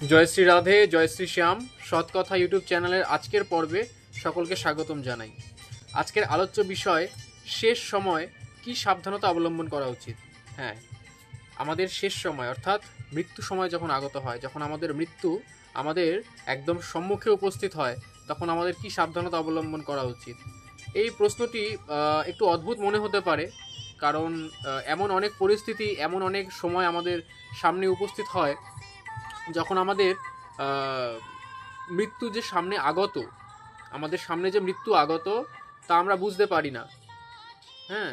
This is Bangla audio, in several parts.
জয় শ্রী রাধে, জয় শ্রী শ্যাম। সৎকথা ইউটিউব চ্যানেলের আজকের পর্বে সকলকে স্বাগতম জানাই। আজকের আলোচ্য বিষয় শেষ সময় কি সাবধানতা অবলম্বন করা উচিত। হ্যাঁ, আমাদের শেষ সময় অর্থাৎ মৃত্যু সময় যখন আগত হয়, যখন আমাদের মৃত্যু আমাদের একদম সম্মুখে উপস্থিত হয়, তখন আমাদের কি সাবধানতা অবলম্বন করা উচিত। এই প্রশ্নটি একটু অদ্ভুত মনে হতে পারে, কারণ এমন অনেক পরিস্থিতি, এমন অনেক সময় আমাদের সামনে উপস্থিত হয় যখন আমাদের মৃত্যু যে সামনে আগত, আমাদের সামনে যে মৃত্যু আগত তা আমরা বুঝতে পারি না। হ্যাঁ,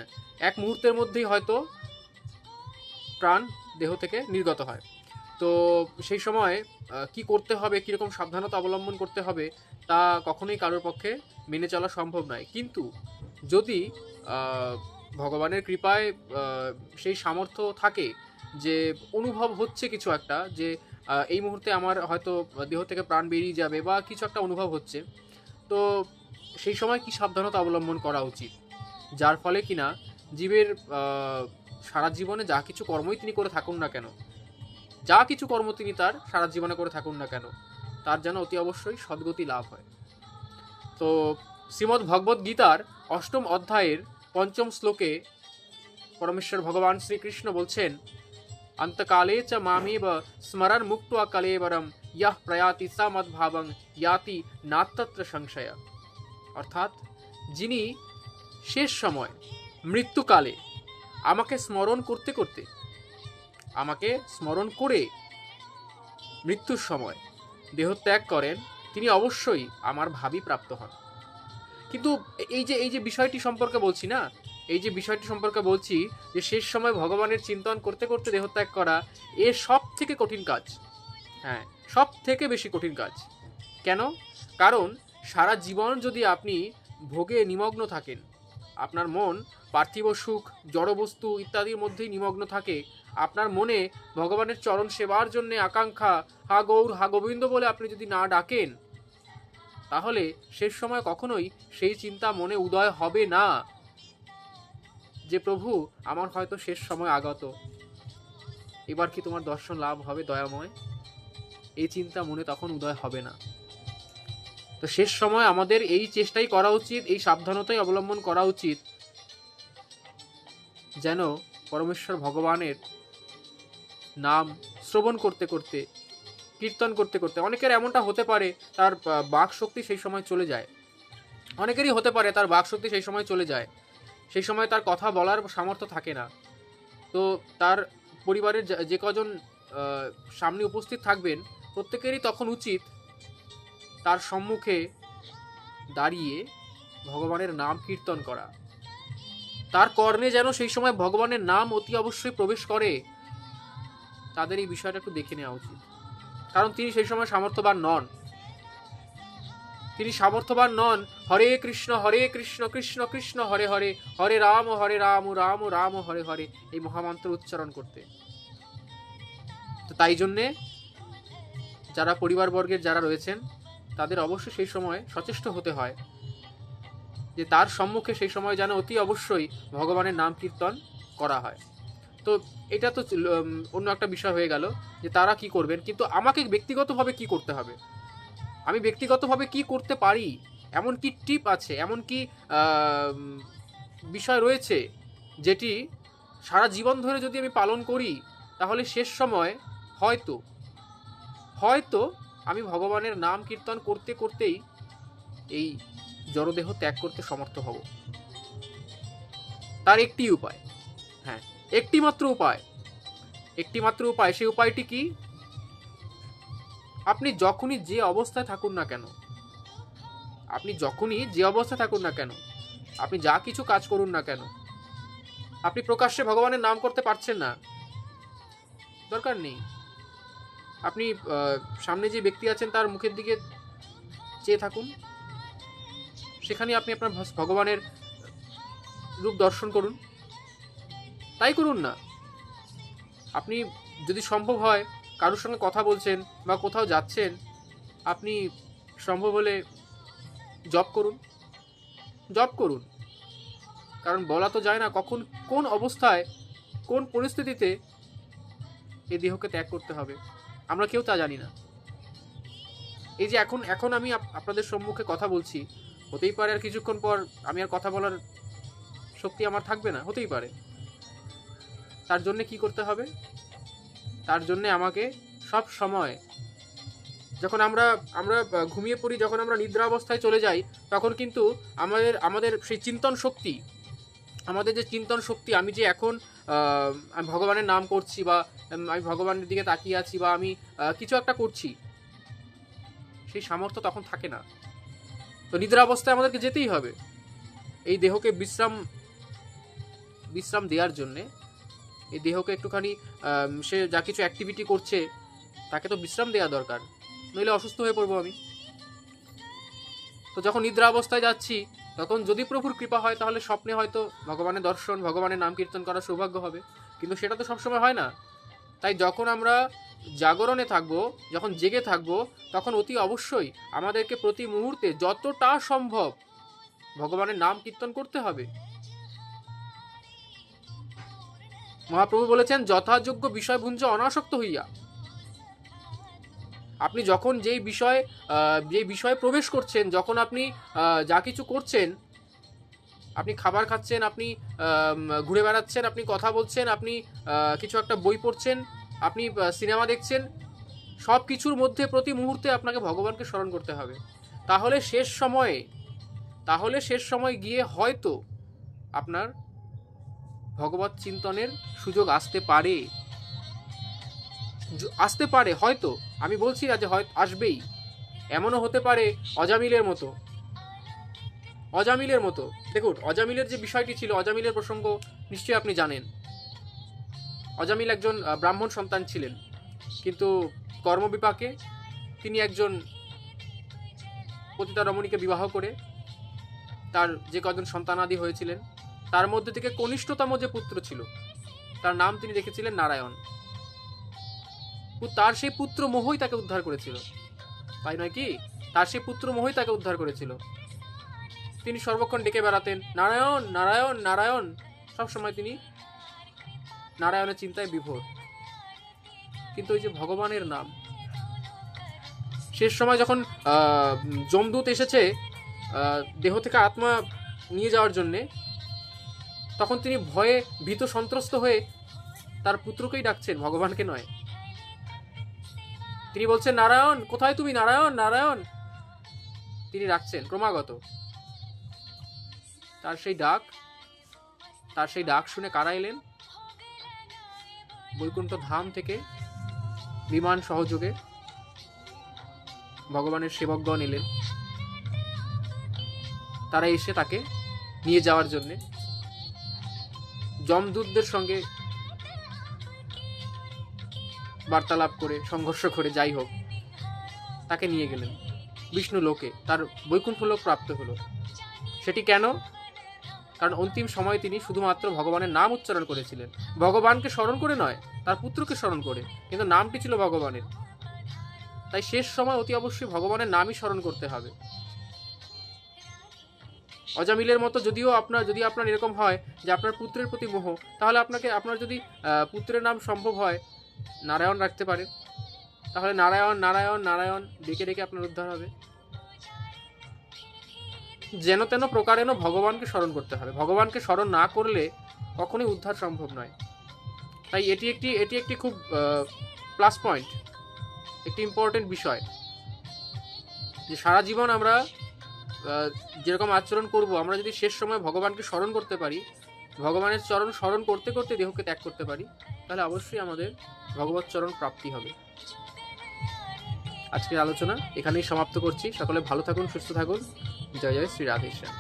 এক মুহূর্তের মধ্যেই হয়তো প্রাণ দেহ থেকে নির্গত হয়। তো সেই সময় কি করতে হবে, কীরকম সাবধানতা অবলম্বন করতে হবে, তা কখনোই কারোর পক্ষে মেনে চলা সম্ভব নয়। কিন্তু যদি ভগবানের কৃপায় সেই সামর্থ্য থাকে যে অনুভব হচ্ছে কিছু একটা, যে এই মুহূর্তে আমার হয়তো দেহ থেকে প্রাণ বেরিয়ে যাবে বা কিছু একটা অনুভব হচ্ছে, তো সেই সময় কি সাবধানতা অবলম্বন করা উচিত, যার ফলে কিনা জীবের সারা জীবনে যা কিছু কর্মই তিনি করে থাকুন না কেন, যা কিছু কর্ম তিনি তার সারা জীবনে করে থাকুন না কেন, তার যেন অতি অবশ্যই সদ্গতি লাভ হয়। তো শ্রীমদ্ ভগবদ্ গীতার 8ম অধ্যায়ের 5ম শ্লোকে পরমেশ্বর ভগবান শ্রীকৃষ্ণ বলছেন, অন্তকালে চ মামেব স্মরণ মুক্ত্বা কলেবরম ইয়াহ প্রয়াতি সা মদ্ভাবং ইয়াতি নাত্তত্র সংশয়। অর্থাৎ যিনি শেষ সময় মৃত্যুকালে আমাকে স্মরণ করতে করতে, আমাকে স্মরণ করে মৃত্যুর সময় দেহত্যাগ করেন, তিনি অবশ্যই আমার ভাবি প্রাপ্ত হন। কিন্তু এই যে বিষয়টি সম্পর্কে বলছি না, এই যে বিষয়টি সম্পর্কে বলছি যে শেষ সময় ভগবানের চিন্তন করতে করতে দেহত্যাগ করা, এ সব থেকে কঠিন কাজ। হ্যাঁ, সব থেকে বেশি কঠিন কাজ। কেন? কারণ সারা জীবন যদি আপনি ভোগে নিমগ্ন থাকেন, আপনার মন পার্থিব সুখ, জড়বস্তু ইত্যাদির মধ্যেই নিমগ্ন থাকে, আপনার মনে ভগবানের চরণ সেবার জন্য আকাঙ্ক্ষা, হা গৌর হা গোবিন্দ বলে আপনি যদি না ডাকেন, তাহলে শেষ সময় কখনোই সেই চিন্তা মনে উদয় হবে না যে প্রভু আমার হয়তো শেষ সময় আগত, এবার কি তোমার দর্শন লাভ হবে দয়াময়। এই চিন্তা মনে তখন উদয় হবে না। তো শেষ সময় আমাদের এই চেষ্টাই করা উচিত, এই সাবধানতাই অবলম্বন করা উচিত, যেন পরমেশ্বর ভগবানের নাম শ্রবণ করতে করতে, কীর্তন করতে করতে, অনেকের এমনটা হতে পারে তার বাক শক্তি সেই সময় চলে যায়, অনেকেরই হতে পারে তার বাক শক্তি সেই সময় চলে যায়, সেই সময় তার কথা বলার সামর্থ্য থাকে না। তো তার পরিবারের যে কজন সামনে উপস্থিত থাকবেন, প্রত্যেকেরই তখন উচিত তার সম্মুখে দাঁড়িয়ে ভগবানের নাম কীর্তন করা। তার কর্ণে যেন সেই সময় ভগবানের নাম অতি অবশ্যই প্রবেশ করে, তাদের এই বিষয়টা একটু দেখে নেওয়া উচিত। কারণ তিনি সেই সময় সামর্থ্যবান নন, তিনি সামর্থ্যবান নন হরে কৃষ্ণ কৃষ্ণ কৃষ্ণ হরে হরে, হরে রাম রাম রাম হরে হরে এই মহামন্ত্র উচ্চারণ করতে। তো তাই জন্যে যারা পরিবারবর্গের যারা রয়েছেন, তাদের অবশ্যই সেই সময় সচেষ্ট হতে হয় যে তার সম্মুখে সেই সময় যেন অতি অবশ্যই ভগবানের নাম কীর্তন করা হয়। তো এটা তো অন্য একটা বিষয় হয়ে গেল যে তারা কি করবেন, কিন্তু আমাকে ব্যক্তিগতভাবে কি করতে হবে, আমি ব্যক্তিগতভাবে কি করতে পারি, এমন কি টিপ আছে, এমন কি বিষয় রয়েছে যেটি সারা জীবন ধরে যদি আমি পালন করি, তাহলে শেষ সময় হয়তো হয়তো আমি ভগবানের নাম কীর্তন করতে করতেই এই জড়দেহ ত্যাগ করতে সমর্থ হব। তার একটি উপায়, হ্যাঁ, একটি মাত্র উপায়। সেই উপায়টি কি? আপনি যখনই যে অবস্থায় থাকুন না কেন, আপনি যা কিছু কাজ করুন না কেন, আপনি প্রকাশ্যে ভগবানের নাম করতে পারছেন না, দরকার নেই, আপনি সামনে যে ব্যক্তি আছেন তার মুখের দিকে চেয়ে থাকুন, সেখানে আপনি আপনার ভগবানের রূপ দর্শন করুন। তাই করুন না। আপনি যদি সম্ভব হয় কারোর সঙ্গে কথা বলছেন বা কোথাও যাচ্ছেন, আপনি সম্ভব হলে জপ করুন। কারণ বলা তো যায় না কখন, কোন অবস্থায়, কোন পরিস্থিতিতে এই দেহকে ত্যাগ করতে হবে, আমরা কেউ তা জানি না। এই যে এখন এখন আমি আপনাদের সম্মুখে কথা বলছি, হতেই পারে আর কিছুক্ষণ পর আমি আর কথা বলার শক্তি আমার থাকবে না, হতেই পারে। তার জন্য কি করতে হবে? তার জন্য আমাকে সব সময়, যখন আমরা ঘুমিয়ে পড়ি, যখন আমরা নিদ্রা অবস্থায় চলে যাই, তখন কিন্তু আমাদের সেই চিন্তন শক্তি, আমাদের যে চিন্তন শক্তি, আমি যে এখন আমি ভগবানের নাম করছি, বা আমি ভগবানের দিকে তাকিয়ে আছি, বা আমি কিছু একটা করছি, সেই সামর্থ্য তখন থাকে না। তো নিদ্রা অবস্থায় আমাদেরকে যেতেই হবে এই দেহকে বিশ্রাম দেওয়ার জন্যে। এই দেহকে একটুখানি সে যা কিছু অ্যাক্টিভিটি করছে তাকে তো বিশ্রাম দেওয়া দরকার, নইলে অসুস্থ হয়ে পড়বো আমি। তো যখন নিদ্রা অবস্থায় যাচ্ছি, তখন যদি প্রভুর কৃপা হয় তাহলে স্বপ্নে হয়তো ভগবানের দর্শন, ভগবানের নাম কীর্তন করার সৌভাগ্য হবে, কিন্তু সেটা তো সবসময় হয় না। তাই যখন আমরা জাগরণে থাকবো, যখন জেগে থাকবো, তখন অতি অবশ্যই আমাদেরকে প্রতি মুহূর্তে যতটা সম্ভব ভগবানের নাম কীর্তন করতে হবে। মহাপ্রভু বলেছেন, যথাযোগ্য বিষয় ভুঞ্জ অনাসক্ত হইয়া। আপনি যখন যেই বিষয়ে প্রবেশ করছেন, যখন আপনি যা কিছু করছেন, আপনি খাবার খাচ্ছেন, আপনি ঘুরে বেড়াচ্ছেন, আপনি কথা বলছেন, আপনি কিছু একটা বই পড়ছেন, আপনি সিনেমা দেখছেন, সব কিছুর মধ্যে প্রতি মুহূর্তে আপনাকে ভগবানকে স্মরণ করতে হবে। তাহলে শেষ সময় গিয়ে হয়তো আপনার ভগবত চিন্তনের সুযোগ আসতে পারে, হয়তো, আমি বলছি না যে হয়তো আসবেই। এমনও হতে পারে অজামিলের মতো। দেখুন, অজামিলের যে বিষয়টি ছিল, অজামিলের প্রসঙ্গ নিশ্চয়ই আপনি জানেন। অজামিল একজন ব্রাহ্মণ সন্তান ছিলেন, কিন্তু কর্মবিপাকে তিনি একজন পতিতা রমণীকে বিবাহ করে তার যে কজন সন্তানাদি হয়েছিলেন, তার মধ্যে থেকে কনিষ্ঠতম যে পুত্র ছিল, তার নাম তিনি রেখেছিলেন নারায়ণ। তার সেই পুত্র মোহই তাকে উদ্ধার করেছিল, তাই নয় কি? তার সেই পুত্র মোহই তাকে উদ্ধার করেছিল। তিনি সর্বক্ষণ ডেকে বেড়াতেন, নারায়ণ নারায়ণ নারায়ণ। সবসময় তিনি নারায়ণের চিন্তায় বিভোর। কিন্তু ওই যে ভগবানের নাম, শেষ সময় যখন যমদূত এসেছে দেহ থেকে আত্মা নিয়ে যাওয়ার জন্যে, তখন তিনি ভয়ে ভীত সন্ত্রস্ত হয়ে তার পুত্রকেই ডাকছেন, ভগবানকে নয়। তিনি বলছেন, নারায়ণ কোথায় তুমি, নারায়ণ নারায়ণ। তিনি ডাকছেন ক্রমাগত। তার সেই ডাক শুনে কারা এলেন? বৈকুণ্ঠ ধাম থেকে বিমান সহযোগে ভগবানের সেবকগণ এলেন। তারা এসে তাকে নিয়ে যাওয়ার জন্যে যমদূতদের সঙ্গে বার্তালাপ করে, সংঘর্ষ করে, যাই হোক, তাকে নিয়ে গেলেন বিষ্ণু লোকে, তার বৈকুণ্ঠ লোক প্রাপ্ত হলো। সেটি কেন? কারণ অন্তিম সময় তিনি শুধুমাত্র ভগবানের নাম উচ্চারণ করেছিলেন, ভগবানকে স্মরণ করে নয়, তার পুত্রকে স্মরণ করে, কিন্তু নামটি ছিল ভগবানের। তাই শেষ সময় অতি অবশ্যই ভগবানের নামই স্মরণ করতে হবে। অজামিলের মতো যদি আপনার এরকম হয় যে আপনার পুত্রের প্রতি মোহ, তাহলে আপনার যদি পুত্রের নাম সম্ভব হয় নারায়ণ রাখতে পারেন, তাহলে নারায়ণ নারায়ণ নারায়ণ ডেকে ডেকে আপনার উদ্ধার হবে। যেন তেন প্রকারেণ ভগবানকে স্মরণ করতে হবে। ভগবানকে স্মরণ না করলে কখনোই উদ্ধার সম্ভব নয়। তাই এটি একটি খুব প্লাস পয়েন্ট, একটি ইম্পর্টেন্ট বিষয়, যে সারা জীবন আমরা যেরকম আচরণ করব, আমরা যদি শেষ সময় ভগবানকে স্মরণ করতে পারি, ভগবানের চরণ স্মরণ করতে করতে দেহকে ত্যাগ করতে পারি, তাহলে অবশ্যই আমাদের ভগবত চরণ প্রাপ্তি হবে। আজকের আলোচনা এখানেই সমাপ্ত করছি। সকলে ভালো থাকুন, সুস্থ থাকুন। জয় জয় শ্রী রাধেশ্যাম।